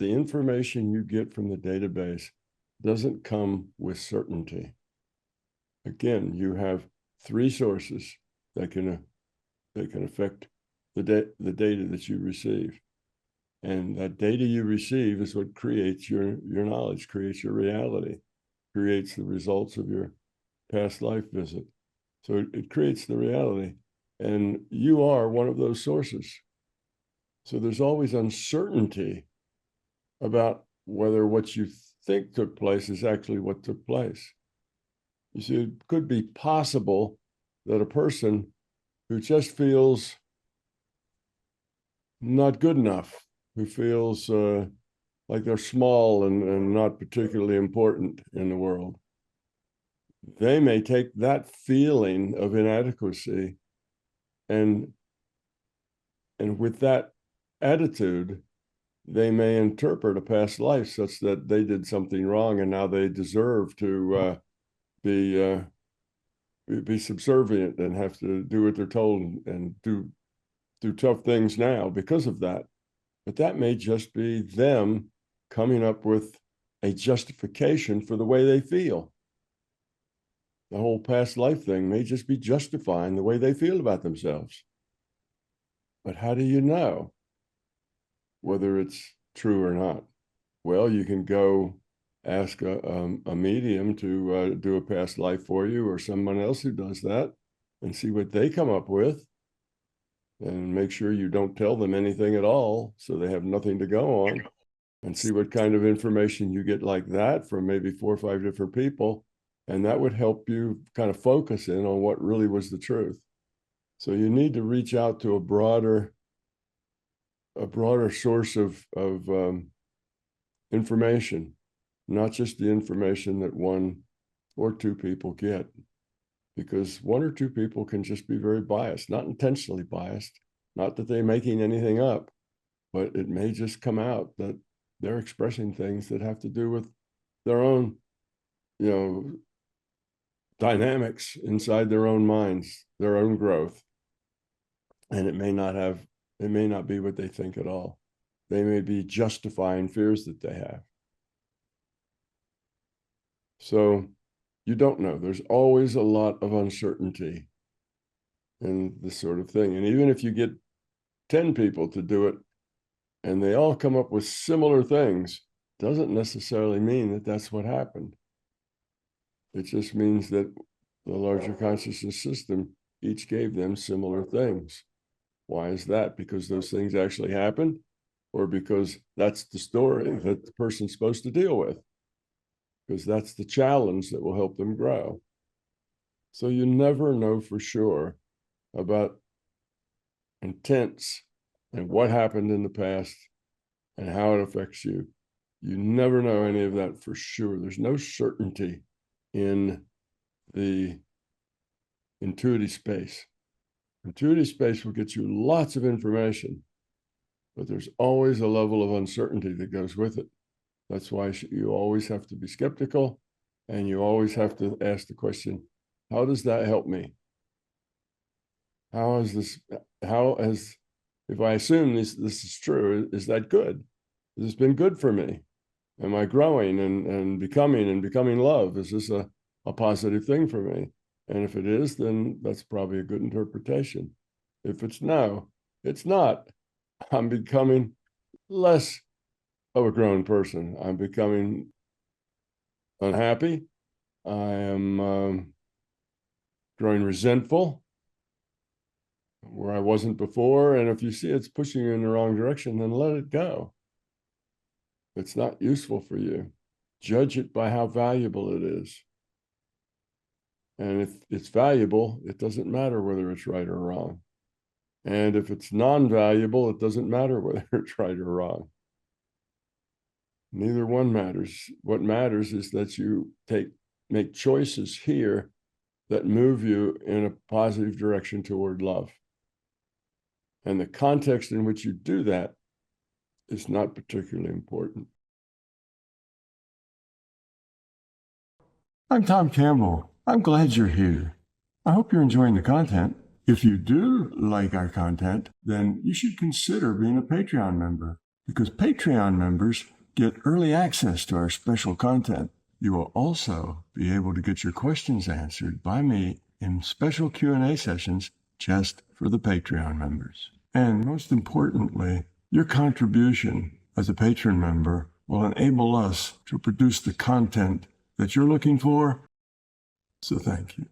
the information you get from the database doesn't come with certainty. Again, you have three sources that can affect the data that you receive. And that data you receive is what creates your knowledge, creates your reality, creates the results of your past life visit. So it creates the reality. And you are one of those sources. So there's always uncertainty about whether what you think took place is actually what took place. You see, it could be possible that a person who just feels not good enough, who feels like they're small and not particularly important in the world, they may take that feeling of inadequacy and with that attitude, they may interpret a past life such that they did something wrong and now they deserve to be subservient and have to do what they're told and do tough things now because of that. But that may just be them coming up with a justification for the way they feel. The whole past life thing may just be justifying the way they feel about themselves. But how do you know whether it's true or not? Well, you can go ask a medium to do a past life for you, or someone else who does that, and see what they come up with, and make sure you don't tell them anything at all so they have nothing to go on, and see what kind of information you get like that from maybe 4 or 5 different people. And that would help you kind of focus in on what really was the truth. So you need to reach out to a broader source of information, not just the information that 1 or 2 people get, because 1 or 2 people can just be very biased, not intentionally biased, not that they're making anything up, but it may just come out that they're expressing things that have to do with their own, dynamics inside their own minds, their own growth. And it may not be what they think at all. They may be justifying fears that they have. So you don't know. There's always a lot of uncertainty in this sort of thing. And even if you get 10 people to do it and they all come up with similar things, doesn't necessarily mean that that's what happened. It just means that the larger consciousness system each gave them similar things. Why is that? Because those things actually happened, or because that's the story that the person's supposed to deal with? Because that's the challenge that will help them grow. So you never know for sure about intents and what happened in the past and how it affects you. You never know any of that for sure. There's no certainty in the intuitive space. Intuitive space will get you lots of information, but there's always a level of uncertainty that goes with it. That's why you always have to be skeptical, and you always have to ask the question, how does that help me? If I assume this is true, is that good? Has this been good for me? Am I growing and becoming love? Is this a positive thing for me? And if it is, then that's probably a good interpretation. If it's no, it's not. I'm becoming less of a grown person. I'm becoming unhappy. I am growing resentful where I wasn't before. And if you see it's pushing you in the wrong direction, then let it go. It's not useful for you. Judge it by how valuable it is. And if it's valuable, it doesn't matter whether it's right or wrong. And if it's non-valuable, it doesn't matter whether it's right or wrong. Neither one matters. What matters is that you make choices here that move you in a positive direction toward love. And the context in which you do that is not particularly important. I'm Tom Campbell. I'm glad you're here. I hope you're enjoying the content. If you do like our content, then you should consider being a Patreon member. because Patreon members get early access to our special content. You will also be able to get your questions answered by me in special Q&A sessions just for the Patreon members. And most importantly, your contribution as a patron member will enable us to produce the content that you're looking for. So thank you.